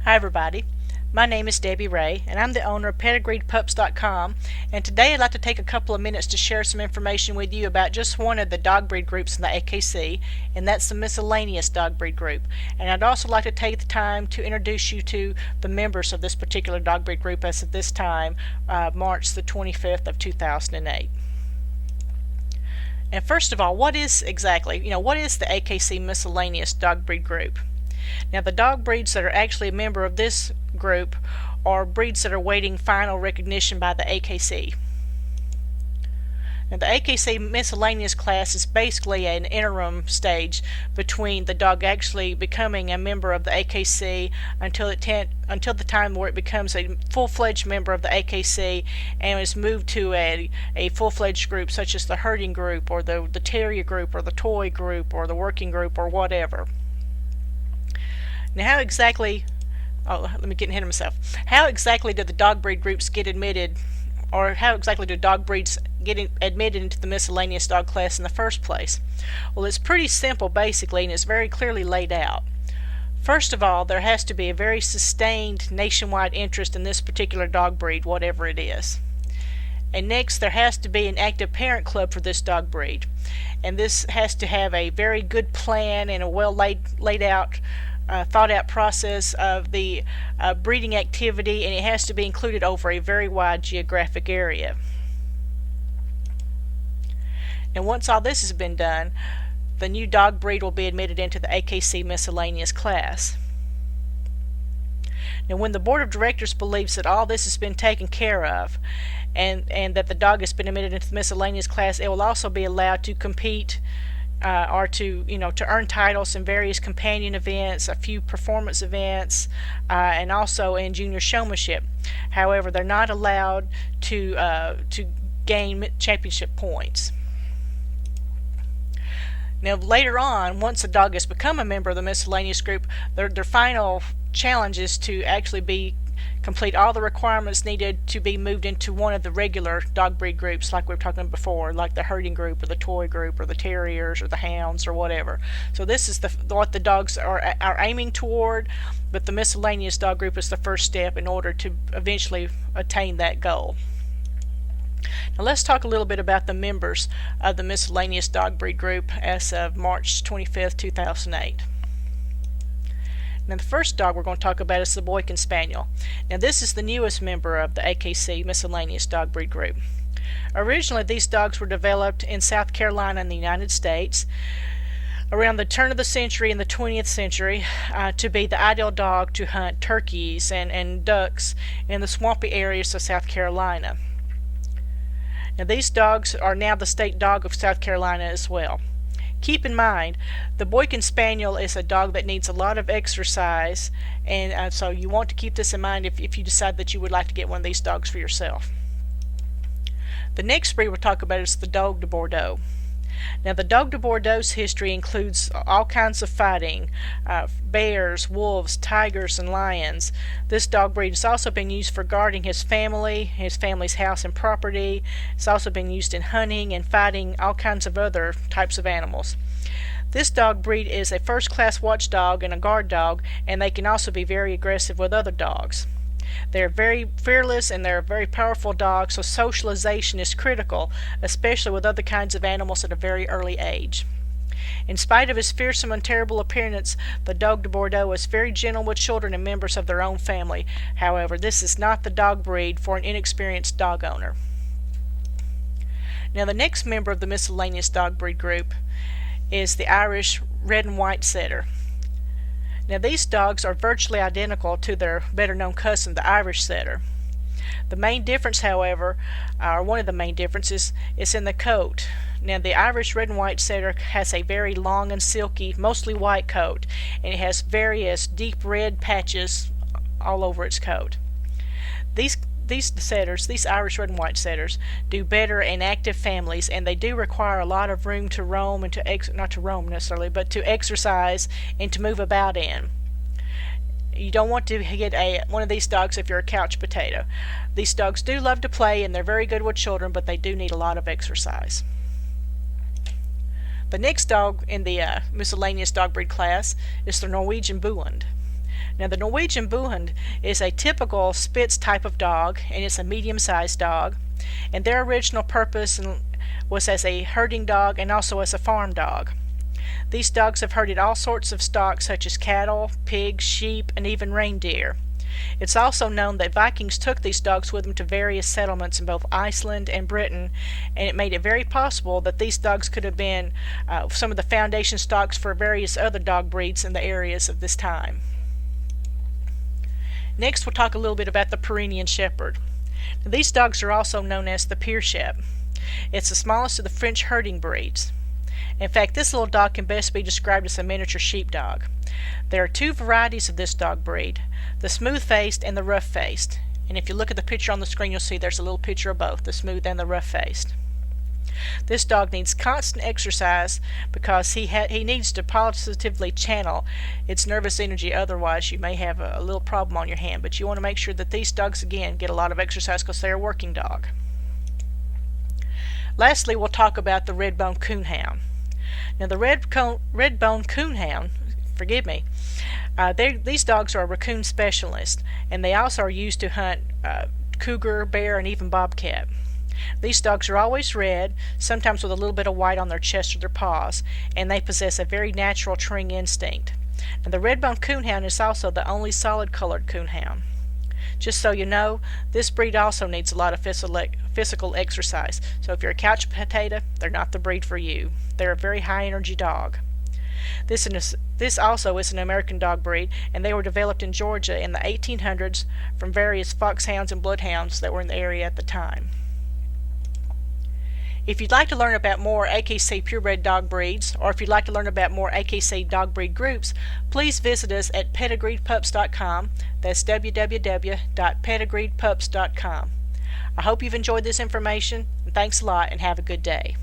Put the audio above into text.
Hi everybody, my name is Debbie Ray and I'm the owner of pedigreedpups.com, and today I'd like to take a couple of minutes to share some information with you about just one of the dog breed groups in the AKC, and that's the Miscellaneous dog breed group. And I'd also like to take the time to introduce you to the members of this particular dog breed group as of this time, March the 25th of 2008. And first of all, what is the AKC Miscellaneous dog breed group? Now, the dog breeds that are actually a member of this group are breeds that are waiting final recognition by the AKC. Now, the AKC Miscellaneous class is basically an interim stage between the dog actually becoming a member of the AKC until the time where it becomes a full-fledged member of the AKC and is moved to a full-fledged group such as the herding group or the terrier group or the toy group or the working group or whatever. Now, how exactly did the dog breed groups get admitted, or how exactly do dog breeds get admitted into the miscellaneous dog class in the first place? Well, it's pretty simple basically, and it's very clearly laid out. First of all, there has to be a very sustained nationwide interest in this particular dog breed, whatever it is. And next, there has to be an active parent club for this dog breed, and this has to have a very good plan and a well laid out thought out process of the breeding activity, and it has to be included over a very wide geographic area. And once all this has been done, the new dog breed will be admitted into the AKC Miscellaneous class. Now, when the board of directors believes that all this has been taken care of and that the dog has been admitted into the miscellaneous class, it will also be allowed to compete or to earn titles in various companion events, a few performance events, and also in junior showmanship. However, they're not allowed to gain championship points. Now, later on, once the dog has become a member of the miscellaneous group, their final challenge is to actually complete all the requirements needed to be moved into one of the regular dog breed groups, like we were talking before, like the herding group or the toy group or the terriers or the hounds or whatever. So this is what the dogs are aiming toward, but the miscellaneous dog group is the first step in order to eventually attain that goal. Now, let's talk a little bit about the members of the miscellaneous dog breed group as of March 25th, 2008. Now, the first dog we're going to talk about is the Boykin Spaniel. Now, this is the newest member of the AKC Miscellaneous dog breed group. Originally, these dogs were developed in South Carolina in the United States around the turn of the century in the 20th century to be the ideal dog to hunt turkeys and ducks in the swampy areas of South Carolina. Now, these dogs are now the state dog of South Carolina as well. Keep in mind, the Boykin Spaniel is a dog that needs a lot of exercise, and so you want to keep this in mind if you decide that you would like to get one of these dogs for yourself. The next breed we'll talk about is the Dogue de Bordeaux. Now, the Dogue de Bordeaux's history includes all kinds of fighting, bears, wolves, tigers, and lions. This dog breed has also been used for guarding his family's house and property. It's also been used in hunting and fighting all kinds of other types of animals. This dog breed is a first-class watchdog and a guard dog, and they can also be very aggressive with other dogs. They're very fearless and they're a very powerful dog, so socialization is critical, especially with other kinds of animals at a very early age. In spite of his fearsome and terrible appearance, the Dogue de Bordeaux is very gentle with children and members of their own family. However, this is not the dog breed for an inexperienced dog owner. Now, the next member of the miscellaneous dog breed group is the Irish red and white setter. Now, these dogs are virtually identical to their better-known cousin, the Irish setter. The main difference, however, or one of the main differences, is in the coat. Now, the Irish red and white setter has a very long and silky, mostly white coat, and it has various deep red patches all over its coat. These Irish red and white setters, do better in active families, and they do require a lot of room to roam and not to roam necessarily, but to exercise and to move about in. You don't want to get one of these dogs if you're a couch potato. These dogs do love to play and they're very good with children, but they do need a lot of exercise. The next dog in the miscellaneous dog breed class is the Norwegian Buland. Now, the Norwegian Bullhound is a typical Spitz type of dog, and it's a medium-sized dog. And their original purpose was as a herding dog and also as a farm dog. These dogs have herded all sorts of stock such as cattle, pigs, sheep, and even reindeer. It's also known that Vikings took these dogs with them to various settlements in both Iceland and Britain, and it made it very possible that these dogs could have been some of the foundation stocks for various other dog breeds in the areas of this time. Next, we'll talk a little bit about the Pyrenean Shepherd. Now, these dogs are also known as the Piershep. It's the smallest of the French herding breeds. In fact, this little dog can best be described as a miniature sheepdog. There are two varieties of this dog breed, the smooth-faced and the rough-faced. And if you look at the picture on the screen, you'll see there's a little picture of both, the smooth and the rough-faced. This dog needs constant exercise because he needs to positively channel its nervous energy, otherwise you may have a little problem on your hand. But you want to make sure that these dogs, again, get a lot of exercise because they're a working dog. Lastly, we'll talk about the red-boned coonhound. Now, the red-boned coonhound, these dogs are raccoon specialists, and they also are used to hunt cougar, bear, and even bobcat. These dogs are always red, sometimes with a little bit of white on their chest or their paws, and they possess a very natural treeing instinct. Now, the red-boned coonhound is also the only solid-colored coonhound. Just so you know, this breed also needs a lot of physical exercise, so if you're a couch potato, they're not the breed for you. They're a very high-energy dog. This also is an American dog breed, and they were developed in Georgia in the 1800s from various foxhounds and bloodhounds that were in the area at the time. If you'd like to learn about more AKC purebred dog breeds, or if you'd like to learn about more AKC dog breed groups, please visit us at pedigreedpups.com. That's www.pedigreedpups.com. I hope you've enjoyed this information, and thanks a lot, and have a good day.